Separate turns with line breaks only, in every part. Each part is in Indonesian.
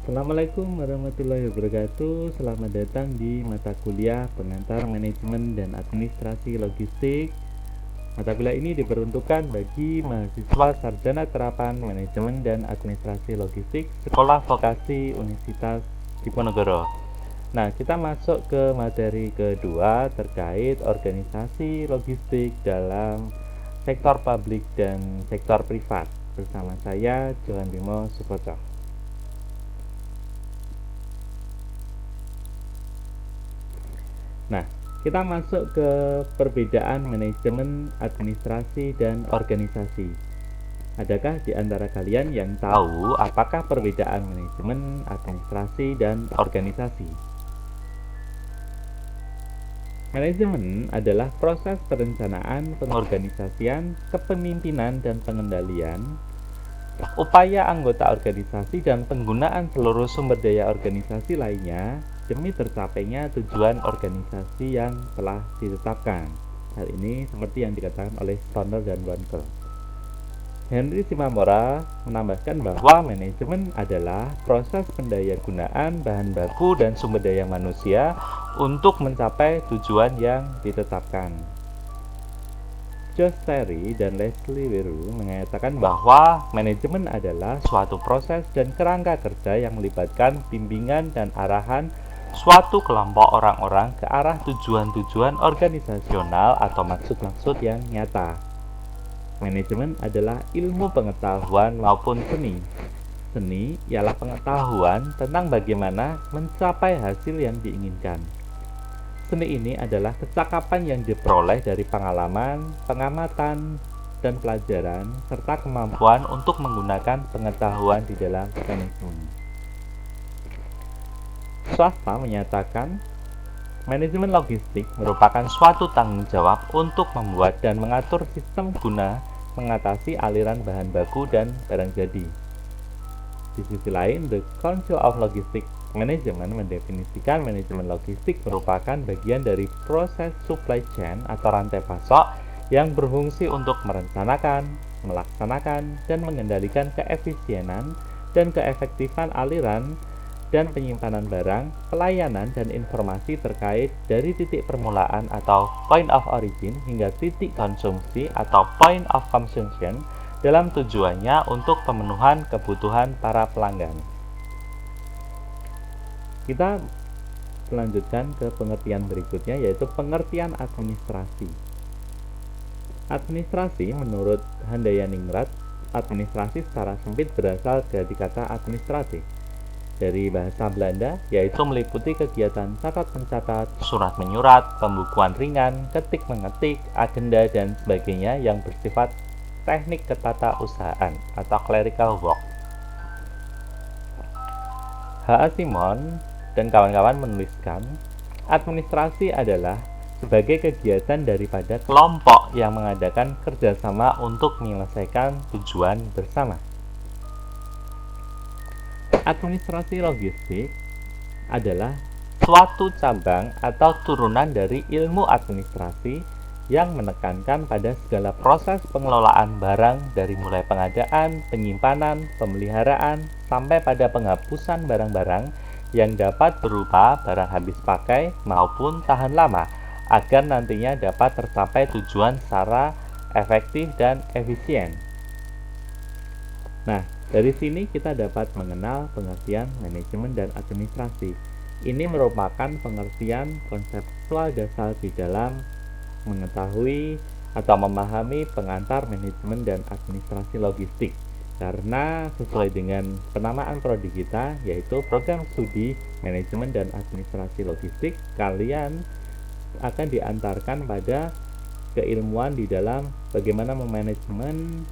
Assalamualaikum warahmatullahi wabarakatuh. Selamat datang di mata kuliah Pengantar Manajemen dan Administrasi Logistik. Mata kuliah ini diperuntukkan bagi mahasiswa sarjana terapan Manajemen dan Administrasi Logistik Sekolah Vokasi Universitas Diponegoro. Nah, kita masuk ke materi kedua terkait organisasi logistik dalam sektor publik dan sektor privat. Bersama saya, Johan Bimo Sukoco. Nah, kita masuk ke perbedaan manajemen, administrasi, dan organisasi. Adakah di antara kalian yang tahu apakah perbedaan manajemen, administrasi, dan organisasi? Manajemen adalah proses perencanaan, pengorganisasian, kepemimpinan, dan pengendalian upaya anggota organisasi dan penggunaan seluruh sumber daya organisasi lainnya demi tercapainya tujuan organisasi yang telah ditetapkan. Hal ini seperti yang dikatakan oleh Stoner dan Wankel. Henry Shimamura menambahkan bahwa manajemen adalah proses pendayagunaan bahan baku dan sumber daya manusia untuk mencapai tujuan yang ditetapkan. Josh Terry dan Leslie Weru mengatakan bahwa manajemen adalah suatu proses dan kerangka kerja yang melibatkan bimbingan dan arahan suatu kelompok orang-orang ke arah tujuan-tujuan organisasional atau maksud-maksud yang nyata. Manajemen adalah ilmu pengetahuan maupun seni. Seni ialah pengetahuan tentang bagaimana mencapai hasil yang diinginkan. Seni ini adalah kecakapan yang diperoleh dari pengalaman, pengamatan, dan pelajaran, serta kemampuan untuk menggunakan pengetahuan di dalam manajemen. Swasta menyatakan, manajemen logistik merupakan suatu tanggung jawab untuk membuat dan mengatur sistem guna mengatasi aliran bahan baku dan barang jadi. Di sisi lain, The Council of Logistics Management mendefinisikan manajemen logistik merupakan bagian dari proses supply chain atau rantai pasok yang berfungsi untuk merencanakan, melaksanakan, dan mengendalikan keefisienan dan keefektifan aliran dan penyimpanan barang, pelayanan, dan informasi terkait dari titik permulaan atau point of origin hingga titik konsumsi atau point of consumption dalam tujuannya untuk pemenuhan kebutuhan para pelanggan. Kita melanjutkan ke pengertian berikutnya, yaitu pengertian administrasi. Administrasi menurut Handayani-Ningrat, administrasi secara sempit berasal dari kata administratif dari bahasa Belanda, yaitu meliputi kegiatan catat-mencatat, surat-menyurat, pembukuan ringan, ketik-mengetik, agenda, dan sebagainya yang bersifat teknik ketata-usahaan atau clerical work. H.A. Simon dan kawan-kawan menuliskan, administrasi adalah sebagai kegiatan daripada kelompok yang mengadakan kerjasama untuk menyelesaikan tujuan bersama. Administrasi logistik adalah suatu cabang atau turunan dari ilmu administrasi yang menekankan pada segala proses pengelolaan barang dari mulai pengadaan, penyimpanan, pemeliharaan, sampai pada penghapusan barang-barang yang dapat berupa barang habis pakai maupun tahan lama, agar nantinya dapat tercapai tujuan secara efektif dan efisien. Nah, dari sini kita dapat mengenal pengertian manajemen dan administrasi. Ini merupakan pengertian konseptual dasar di dalam mengetahui atau memahami pengantar manajemen dan administrasi logistik. Karena sesuai dengan penamaan prodi kita, yaitu program studi manajemen dan administrasi logistik, kalian akan diantarkan pada keilmuan di dalam bagaimana memanajemen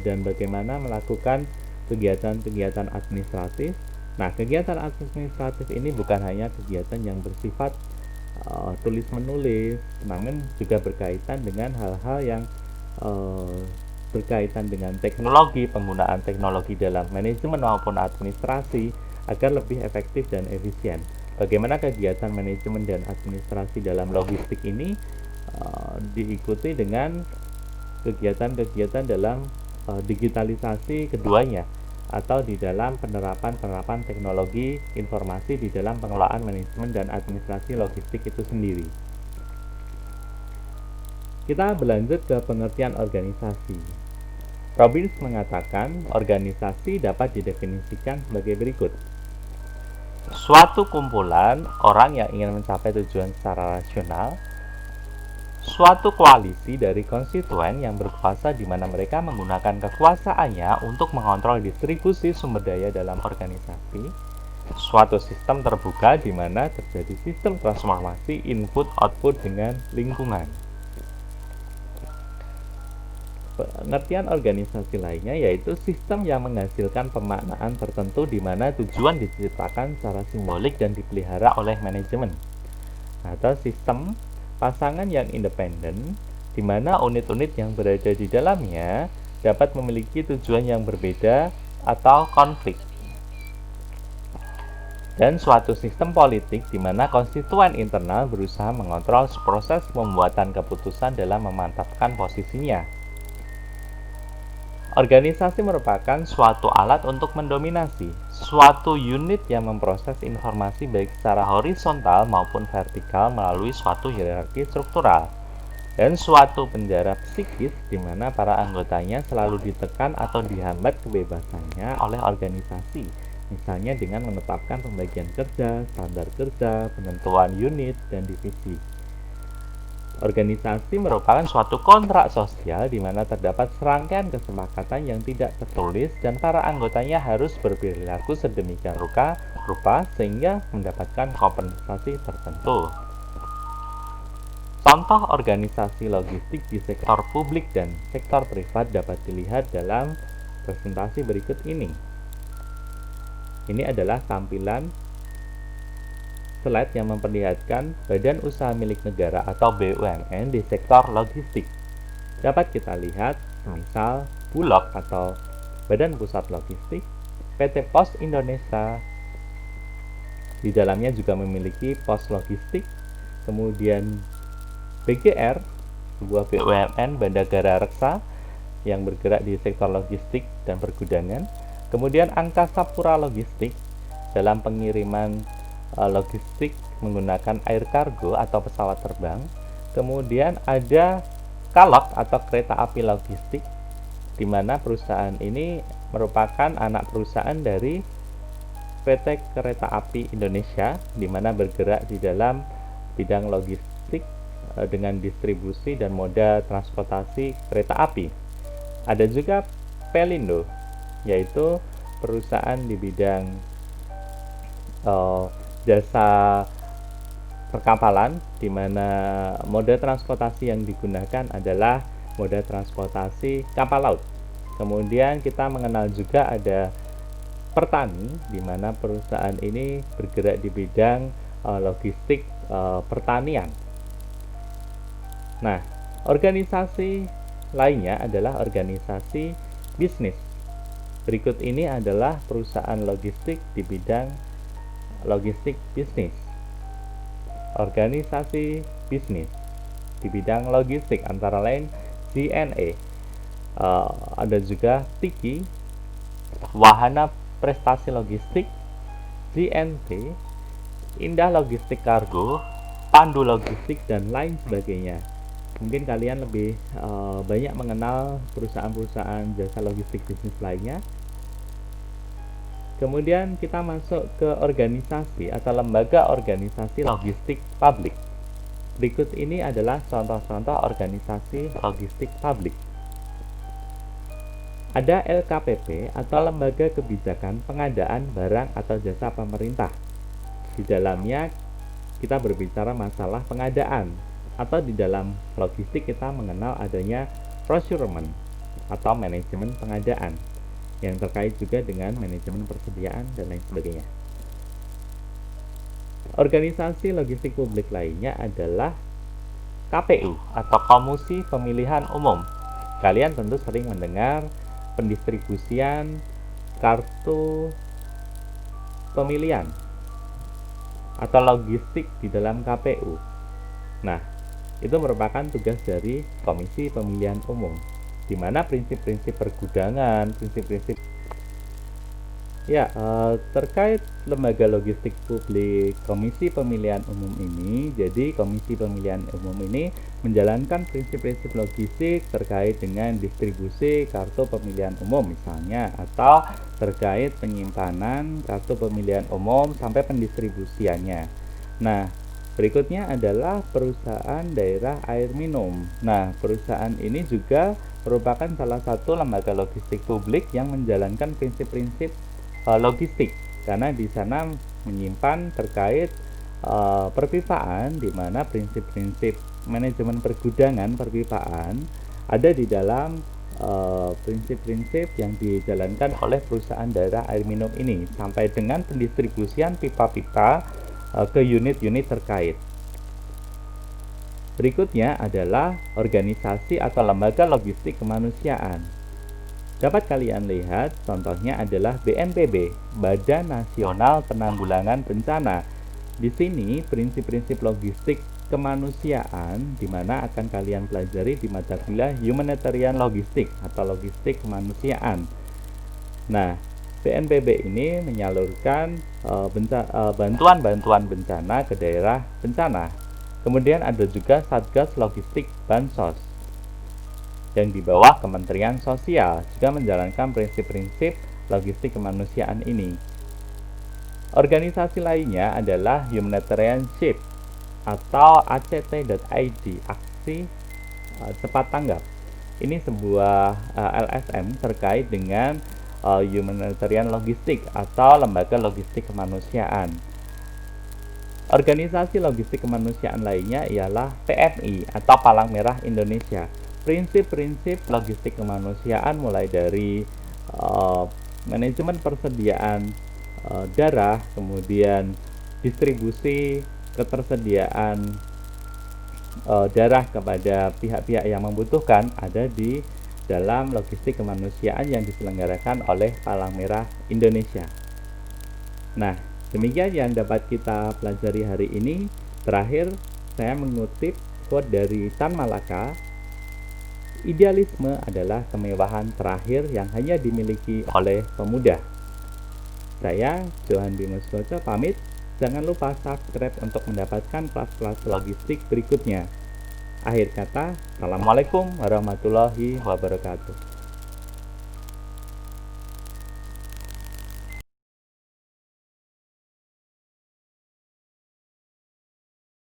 dan bagaimana melakukan kegiatan-kegiatan administratif. Nah, kegiatan administratif ini bukan hanya kegiatan yang bersifat tulis-menulis, namun juga berkaitan dengan hal-hal yang berkaitan dengan teknologi, penggunaan teknologi dalam manajemen maupun administrasi agar lebih efektif dan efisien. Bagaimana kegiatan manajemen dan administrasi dalam logistik ini diikuti dengan kegiatan-kegiatan dalam digitalisasi keduanya, atau di dalam penerapan teknologi informasi di dalam pengelolaan manajemen dan administrasi logistik itu sendiri. Kita berlanjut ke pengertian organisasi. Robbins mengatakan organisasi dapat didefinisikan sebagai berikut. Suatu kumpulan orang yang ingin mencapai tujuan secara rasional, suatu koalisi dari konstituen yang berkuasa di mana mereka menggunakan kekuasaannya untuk mengontrol distribusi sumber daya dalam organisasi, suatu sistem terbuka di mana terjadi sistem transformasi input-output dengan lingkungan. Pengertian organisasi lainnya yaitu sistem yang menghasilkan pemaknaan tertentu di mana tujuan diciptakan secara simbolik dan dipelihara oleh manajemen. Atau sistem pasangan yang independen di mana unit-unit yang berada di dalamnya dapat memiliki tujuan yang berbeda atau konflik. Dan suatu sistem politik di mana konstituen internal berusaha mengontrol proses pembuatan keputusan dalam memantapkan posisinya. Organisasi merupakan suatu alat untuk mendominasi, suatu unit yang memproses informasi baik secara horizontal maupun vertikal melalui suatu hierarki struktural, dan suatu penjara psikis di mana para anggotanya selalu ditekan atau dihambat kebebasannya oleh organisasi, misalnya dengan menetapkan pembagian kerja, standar kerja, penentuan unit, dan divisi. Organisasi merupakan suatu kontrak sosial di mana terdapat serangkaian kesepakatan yang tidak tertulis dan para anggotanya harus berperilaku sedemikian rupa sehingga mendapatkan kompensasi tertentu. Contoh organisasi logistik di sektor publik dan sektor privat dapat dilihat dalam presentasi berikut ini. Ini adalah tampilan slide yang memperlihatkan badan usaha milik negara atau BUMN di sektor logistik. Dapat kita lihat, misal Bulog atau Badan Pusat Logistik, PT Pos Indonesia, di dalamnya juga memiliki pos logistik, kemudian BGR, sebuah BUMN Bandagara Reksa yang bergerak di sektor logistik dan pergudangan, kemudian Angkasa Pura Logistik dalam pengiriman logistik menggunakan air kargo atau pesawat terbang. Kemudian ada Kalok atau kereta api logistik, di mana perusahaan ini merupakan anak perusahaan dari PT Kereta Api Indonesia, di mana bergerak di dalam bidang logistik dengan distribusi dan moda transportasi kereta api. Ada juga Pelindo, yaitu perusahaan di bidang jasa perkapalan, di mana moda transportasi yang digunakan adalah moda transportasi kapal laut. Kemudian kita mengenal juga ada Pertani, di mana perusahaan ini bergerak di bidang logistik pertanian. Nah, organisasi lainnya adalah organisasi bisnis. Berikut ini adalah perusahaan logistik di bidang logistik bisnis. Organisasi bisnis di bidang logistik antara lain JNE, ada juga Tiki, Wahana Prestasi Logistik, JNT, Indah Logistik Kargo, Pandu Logistik, dan lain sebagainya. Mungkin kalian lebih banyak mengenal perusahaan-perusahaan jasa logistik bisnis lainnya. Kemudian kita masuk ke organisasi atau lembaga organisasi logistik publik. Berikut ini adalah contoh-contoh organisasi logistik publik. Ada LKPP atau Lembaga Kebijakan Pengadaan Barang atau Jasa Pemerintah. Di dalamnya kita berbicara masalah pengadaan, atau di dalam logistik kita mengenal adanya procurement atau manajemen pengadaan, yang terkait juga dengan manajemen persediaan dan lain sebagainya. Organisasi logistik publik lainnya adalah KPU atau Komisi Pemilihan Umum. Kalian tentu sering mendengar pendistribusian kartu pemilihan atau logistik di dalam KPU. Nah, itu merupakan tugas dari Komisi Pemilihan Umum, di mana prinsip-prinsip pergudangan, prinsip-prinsip Ya, terkait lembaga logistik publik Komisi Pemilihan Umum ini, jadi Komisi Pemilihan Umum ini menjalankan prinsip-prinsip logistik terkait dengan distribusi kartu pemilihan umum misalnya, atau terkait penyimpanan kartu pemilihan umum sampai pendistribusiannya. Nah, berikutnya adalah perusahaan daerah air minum. Nah, perusahaan ini juga merupakan salah satu lembaga logistik publik yang menjalankan prinsip-prinsip logistik, karena di sana menyimpan terkait perpipaan, di mana prinsip-prinsip manajemen pergudangan perpipaan ada di dalam prinsip-prinsip yang dijalankan oleh perusahaan daerah air minum ini sampai dengan pendistribusian pipa-pipa ke unit-unit terkait. Berikutnya adalah organisasi atau lembaga logistik kemanusiaan. Dapat kalian lihat, contohnya adalah BNPB, Badan Nasional Penanggulangan Bencana. Di sini prinsip-prinsip logistik kemanusiaan di mana akan kalian pelajari di mata kuliah Humanitarian Logistik atau logistik kemanusiaan. Nah, BNPB ini menyalurkan bantuan-bantuan bencana ke daerah bencana. Kemudian ada juga Satgas Logistik Bansos yang di bawah Kementerian Sosial juga menjalankan prinsip-prinsip logistik kemanusiaan ini. Organisasi lainnya adalah Humanitarian Shift atau ACT.id, Aksi Cepat Tanggap. Ini sebuah LSM terkait dengan Humanitarian Logistik atau lembaga logistik kemanusiaan. Organisasi logistik kemanusiaan lainnya ialah PMI atau Palang Merah Indonesia. Prinsip-prinsip logistik kemanusiaan mulai dari manajemen persediaan darah, kemudian distribusi ketersediaan darah kepada pihak-pihak yang membutuhkan ada di dalam logistik kemanusiaan yang diselenggarakan oleh Palang Merah Indonesia. Nah, demikian yang dapat kita pelajari hari ini. Terakhir, saya mengutip quote dari Tan Malaka. Idealisme adalah kemewahan terakhir yang hanya dimiliki oleh pemuda. Saya, Johan Dimas Boco, pamit. Jangan lupa subscribe untuk mendapatkan kelas-kelas logistik berikutnya. Akhir kata, Assalamualaikum warahmatullahi wabarakatuh.